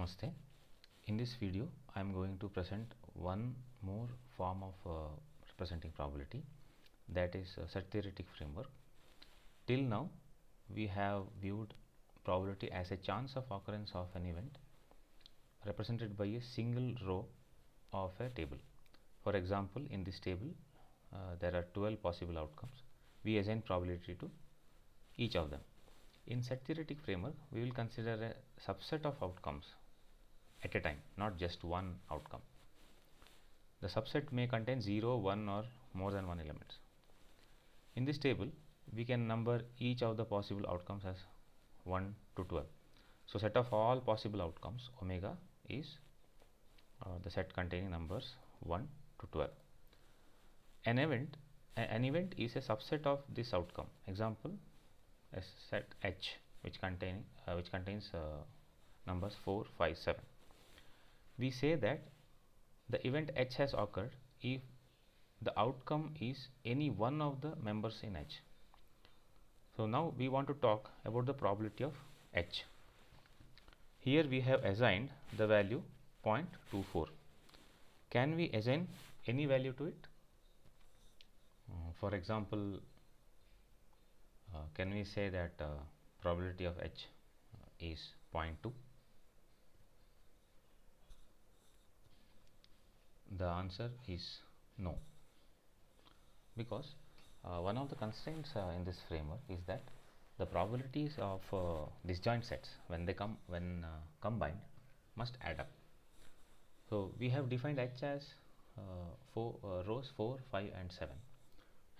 Namaste. In this video I am going to present one more form of representing probability, that is set theoretic framework. Till now we have viewed probability as a chance of occurrence of an event represented by a single row of a table. For example, in this table there are 12 possible outcomes. We assign probability to each of them. In set theoretic framework, we will consider a subset of outcomes at a time, not just one outcome. The subset may contain 0, 1 or more than one elements. In this table, we can number each of the possible outcomes as 1 to 12. So, set of all possible outcomes omega is the set containing numbers 1 to 12. An event is a subset of this outcome. Example, a set H which contains numbers 4, 5, 7. We say that the event H has occurred if the outcome is any one of the members in H. So now we want to talk about the probability of H. Here we have assigned the value 0.24. Can we assign any value to it? For example, can we say that probability of H is 0.2? The answer is no, because one of the constraints in this framework is that the probabilities of disjoint sets when combined must add up. So we have defined H as rows 4, 5 and 7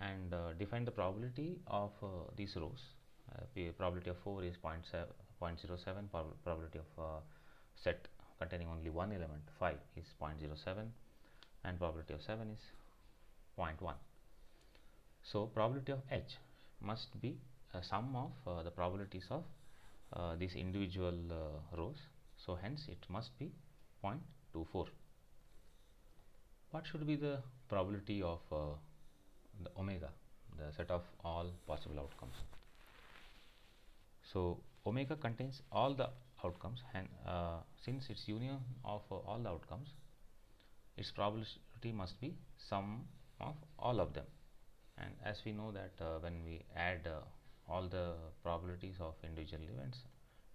and defined the probability of these rows. Probability of 4 is 0.07, probability of set containing only one element 5 is 0.07 and probability of 7 is 0.1. So probability of H must be a sum of the probabilities of these individual rows. So hence it must be 0.24. What should be the probability of the omega, the set of all possible outcomes? So omega contains all the outcomes, and since it's union of all the outcomes, its probability must be sum of all of them. And as we know that when we add all the probabilities of individual events,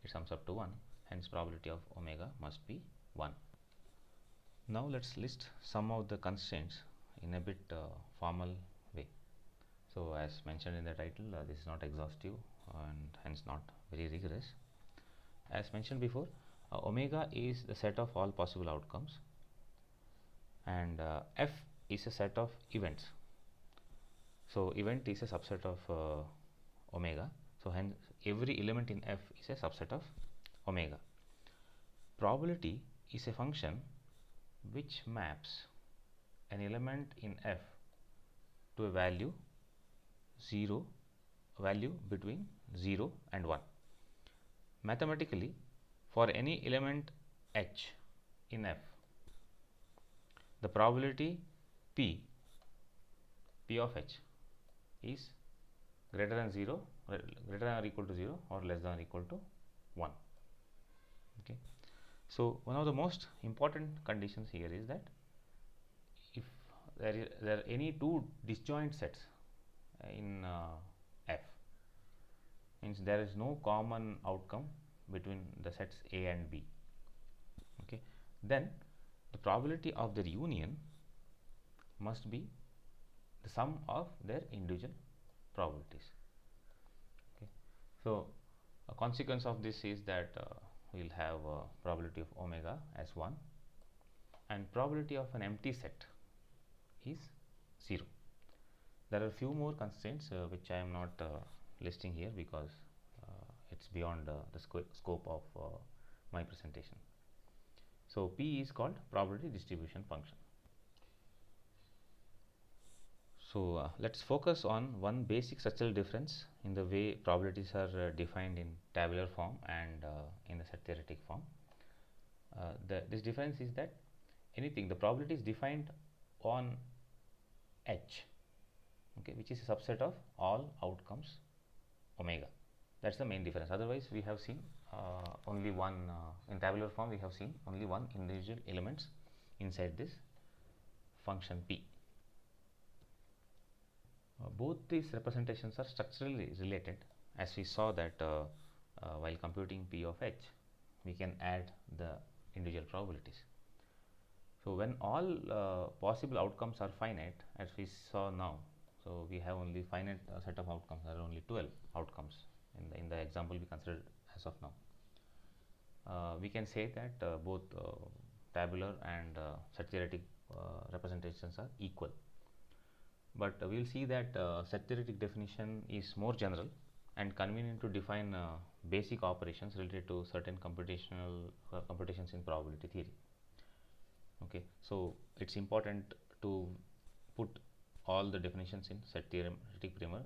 it sums up to 1. Hence probability of omega must be 1. Now let's list some of the constraints in a bit formal way. So as mentioned in the title, this is not exhaustive and hence not very rigorous. As mentioned before, omega is the set of all possible outcomes, and F is a set of events. So event is a subset of omega. So hence every element in F is a subset of omega. Probability is a function which maps an element in F to a value between 0 and 1. Mathematically, for any element H in F, the probability P of H is greater than or equal to 0 or less than or equal to 1. Okay. So one of the most important conditions here is that if there are any two disjoint sets in F, means there is no common outcome between the sets A and B, okay, then the probability of their union must be the sum of their individual probabilities. Okay. So a consequence of this is that we will have probability of omega as 1 and probability of an empty set is 0. There are few more constraints which I am not listing here because it's beyond the scope of my presentation. So P is called probability distribution function. So let's focus on one basic structural difference in the way probabilities are defined in tabular form and in the set theoretic form. This difference is that the probability is defined on H, okay, which is a subset of all outcomes omega. That's the main difference. Otherwise we have seen only one in tabular form we have seen only one individual elements inside this function p. Both these representations are structurally related, as we saw that while computing p of h we can add the individual probabilities. So when all possible outcomes are finite, as we saw now, so we have only finite set of outcomes. There are only 12 outcomes in the example we considered as of now. We can say that both tabular and set theoretic representations are equal. But we will see that set theoretic definition is more general and convenient to define basic operations related to certain computational computations in probability theory. Okay, so it's important to put all the definitions in set theoretic primer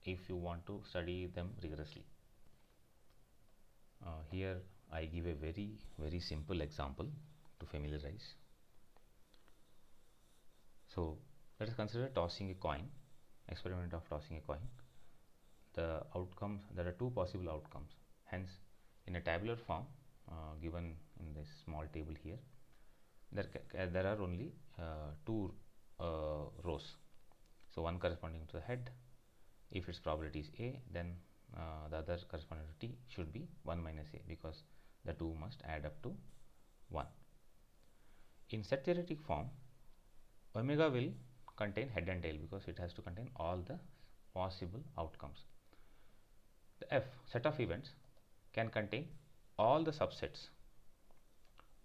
if you want to study them rigorously. Here I give a very simple example to familiarize. So let us consider tossing a coin, experiment of tossing a coin. The outcomes, there are two possible outcomes. Hence, in a tabular form given in this small table here, there are only two rows. So one corresponding to the head. If its probability is A, then the other corresponding to T should be 1 minus A, because the two must add up to 1. In set theoretic form, omega will contain head and tail because it has to contain all the possible outcomes. The F, set of events, can contain all the subsets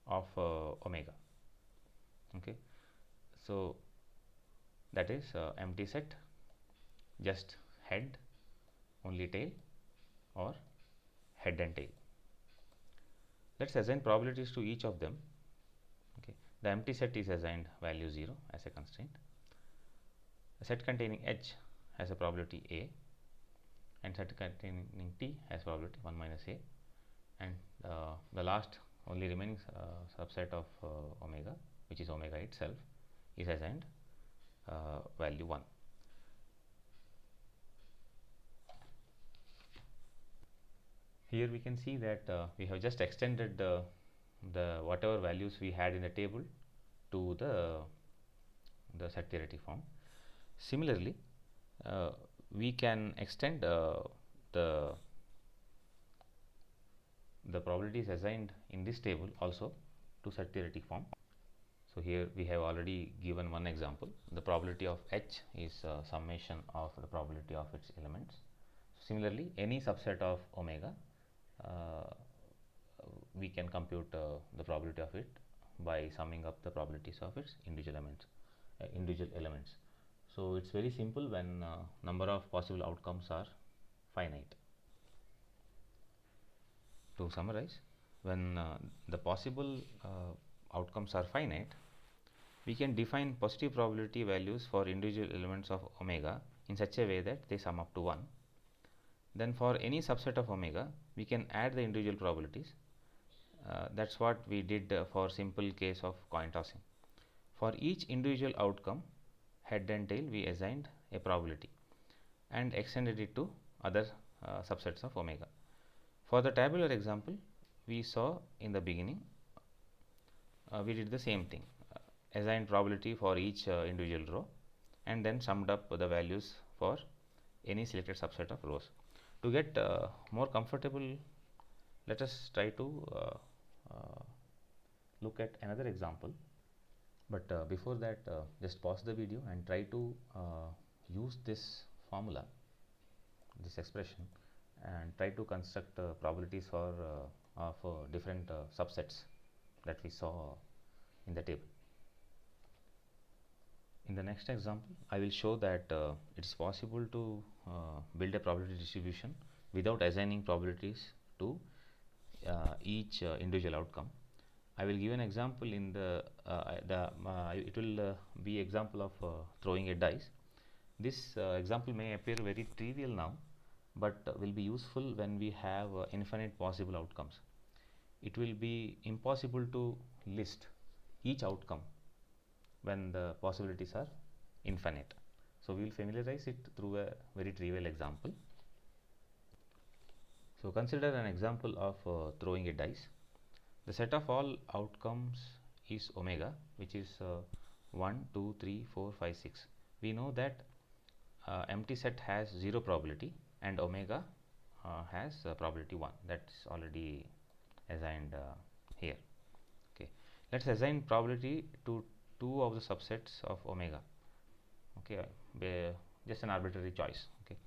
of omega. Okay, so that is empty set, just head, only tail, or head and tail. Let's assign probabilities to each of them. Okay, the empty set is assigned value 0 as a constraint. A set containing H has a probability A, and set containing T has probability 1 minus A, and the last only remaining subset of omega, which is omega itself, is assigned value 1. Here we can see that we have just extended the whatever values we had in the table to the set theoretic form. Similarly, we can extend the probabilities assigned in this table also to set theoretic form. So here we have already given one example. The probability of H is summation of the probability of its elements. Similarly, any subset of omega, we can compute the probability of it by summing up the probabilities of its individual elements. So it's very simple when number of possible outcomes are finite. To summarize, when the possible outcomes are finite, we can define positive probability values for individual elements of omega in such a way that they sum up to 1. Then for any subset of omega, we can add the individual probabilities. That's what we did for simple case of coin tossing. For each individual outcome, head and tail, we assigned a probability and extended it to other subsets of omega. For the tabular example we saw in the beginning, we did the same thing, assigned probability for each individual row and then summed up the values for any selected subset of rows. To get more comfortable, let us try to look at another example. But before that, just pause the video and try to use this formula, this expression, and try to construct probabilities for of different subsets that we saw in the table. In the next example, I will show that it is possible to build a probability distribution without assigning probabilities to each individual outcome. I will give an example in it will be example of throwing a dice. This example may appear very trivial now, but will be useful when we have infinite possible outcomes. It will be impossible to list each outcome when the possibilities are infinite. So we will familiarize it through a very trivial example. So consider an example of throwing a dice. The set of all outcomes is omega, which is 1, 2, 3, 4, 5, 6. We know that empty set has 0 probability and omega has probability 1. That's already assigned here. Okay, let's assign probability to two of the subsets of omega. Okay, just an arbitrary choice. Okay,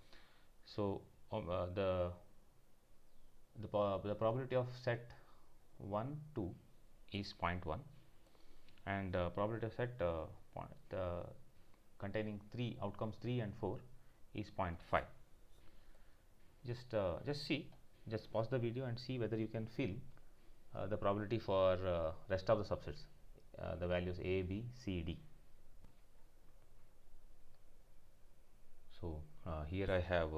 so the probability of set 1 2 is 0.1 and probability of set containing 3 outcomes 3 and 4 is 0.5. Just pause the video and see whether you can fill the probability for rest of the subsets, the values a, b, c, d. So here I have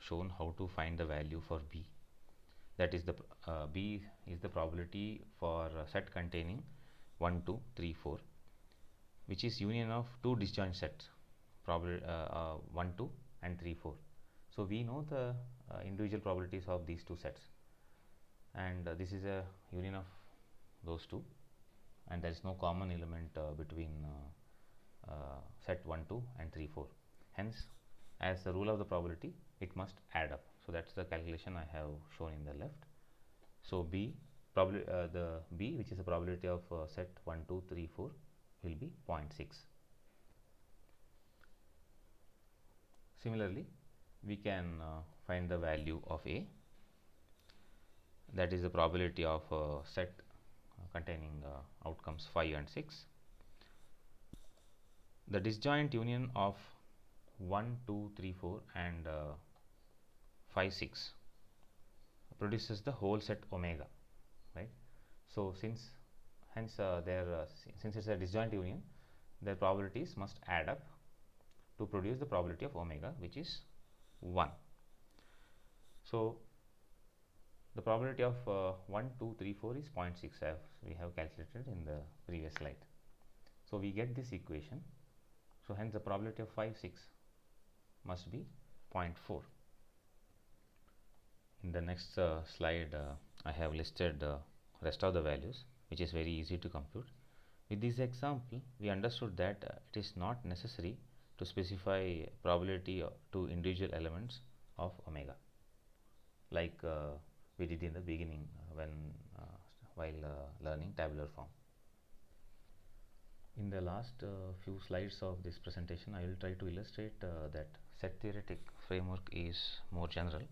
shown how to find the value for b. That is the b is the probability for a set containing 1 2 3 4, which is union of two disjoint sets, probably 1 2 and 3 4. So we know the individual probabilities of these two sets, and this is a union of those two, and there is no common element between set 1 2 and 3 4. Hence, as the rule of the probability, it must add up. So that's the calculation I have shown in the left. So b probably the b, which is the probability of set 1 2 3 4, will be 0.6. Similarly, we can find the value of a, that is the probability of set containing outcomes 5 and 6. The disjoint union of 1 2 3 4 and 5 6 produces the whole set omega, right? So since it's a disjoint union, their probabilities must add up to produce the probability of omega, which is 1. So the probability of 1 2 3 4 is 0.6, as we have calculated in the previous slide. So we get this equation. So hence the probability of 5 6 must be 0.4. In the next slide, I have listed rest of the values, which is very easy to compute. With this example, we understood that it is not necessary to specify probability to individual elements of omega, like we did in the beginning while learning tabular form. In the last few slides of this presentation, I will try to illustrate that set theoretic framework is more general.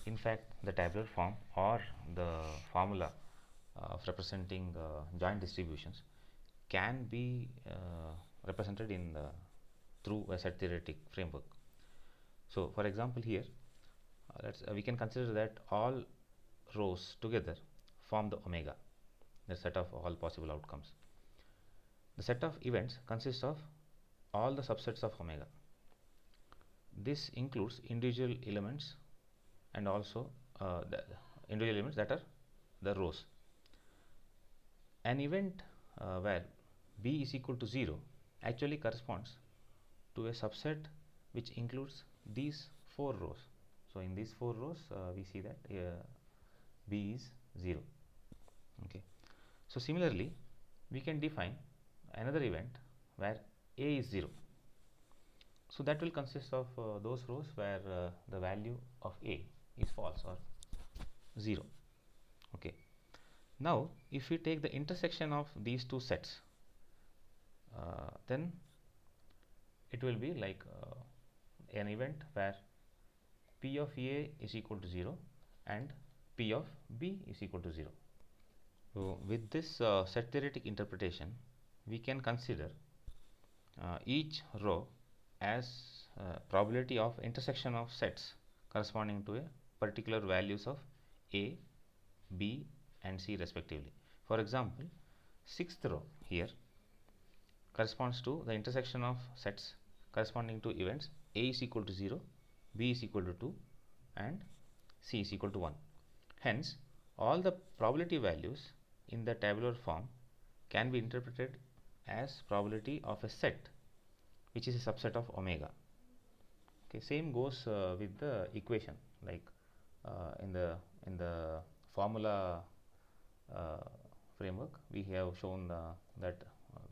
In fact, the tabular form or the formula of representing joint distributions can be represented through a set theoretic framework. So, for example, here we can consider that all rows together form the omega, the set of all possible outcomes. The set of events consists of all the subsets of omega. This includes individual elements and also the individual elements that are the rows. An event where b is equal to 0 actually corresponds to a subset which includes these 4 rows. So in these 4 rows we see that b is 0. Okay. So similarly, we can define another event where a is 0. So that will consist of those rows where the value of a is false or 0. Okay. Now, if we take the intersection of these two sets, then it will be like an event where p of a is equal to 0 and p of b is equal to 0. So with this set theoretic interpretation, we can consider each row as probability of intersection of sets corresponding to a particular values of a, b and c respectively. For example, 6th row here corresponds to the intersection of sets corresponding to events a is equal to 0, b is equal to 2 and c is equal to 1. Hence, all the probability values in the tabular form can be interpreted as probability of a set which is a subset of omega. Okay, same goes with the equation, like in the formula framework, we have shown that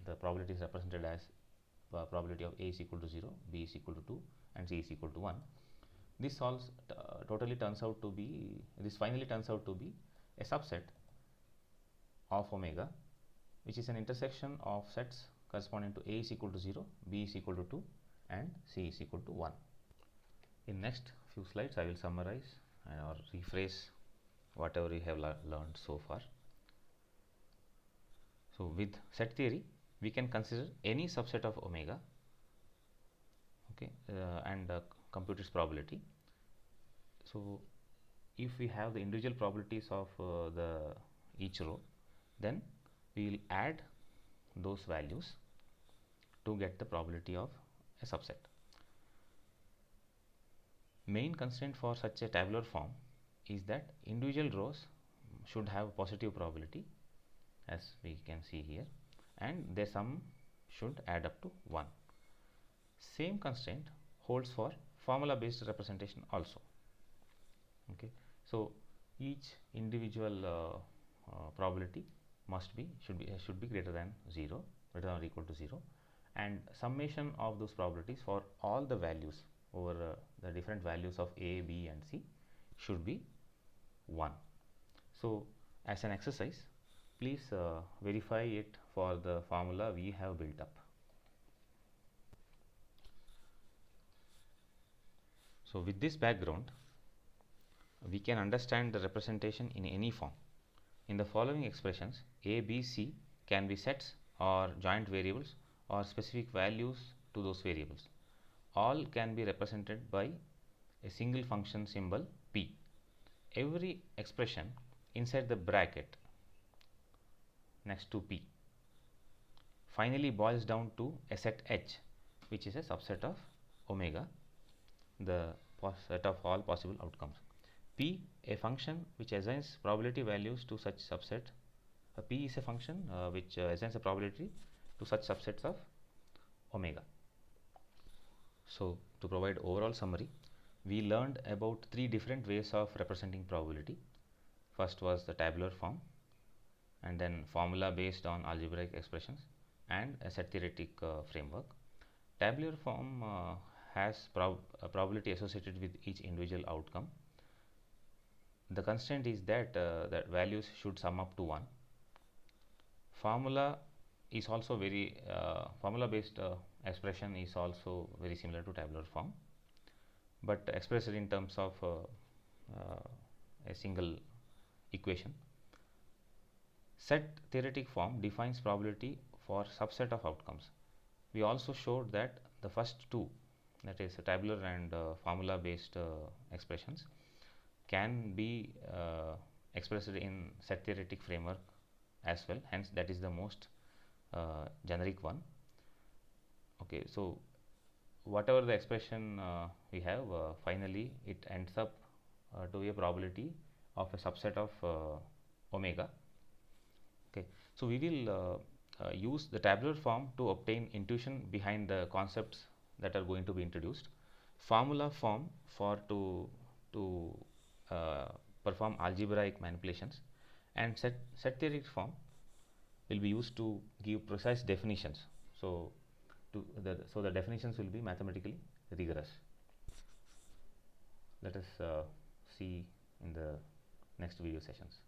the probability is represented as probability of A is equal to 0, B is equal to 2, and C is equal to 1. This finally turns out to be a subset of omega, which is an intersection of sets corresponding to A is equal to 0, B is equal to 2, and C is equal to 1. In next few slides, I will summarize or rephrase whatever we have learned so far. So with set theory, we can consider any subset of omega, okay, and compute its probability. So if we have the individual probabilities of each row, then we will add those values to get the probability of a subset. Main constraint for such a tabular form is that individual rows should have positive probability, as we can see here, and their sum should add up to 1. Same constraint holds for formula based representation also. Okay, so each individual probability should be greater than 0, greater than or equal to 0, and summation of those probabilities for all the values over the different values of A, B, and C should be 1. So as an exercise, please verify it for the formula we have built up. So with this background, we can understand the representation in any form. In the following expressions, A, B, C can be sets or joint variables or specific values to those variables. All can be represented by a single function symbol P. Every expression inside the bracket next to P finally boils down to a set H, which is a subset of omega, the set of all possible outcomes. P, a function which assigns probability values to such subset. P is a function which assigns a probability to such subsets of omega. So to provide overall summary, we learned about 3 different ways of representing probability. First was the tabular form, and then formula based on algebraic expressions, and a set theoretic framework. Tabular form has probability associated with each individual outcome. The constraint is that that values should sum up to 1. Formula is also formula based expression is also very similar to tabular form, but expressed in terms of a single equation. Set theoretic form defines probability for subset of outcomes. We also showed that the first two, that is tabular and formula based expressions, can be expressed in set theoretic framework as well, hence that is the most generic one. Okay, so whatever the expression we have, finally it ends up to a probability of a subset of omega. Okay, so we will use the tabular form to obtain intuition behind the concepts that are going to be introduced, formula form for to perform algebraic manipulations, and set theoretic form will be used to give precise definitions. So the definitions will be mathematically rigorous. Let us see in the next video sessions.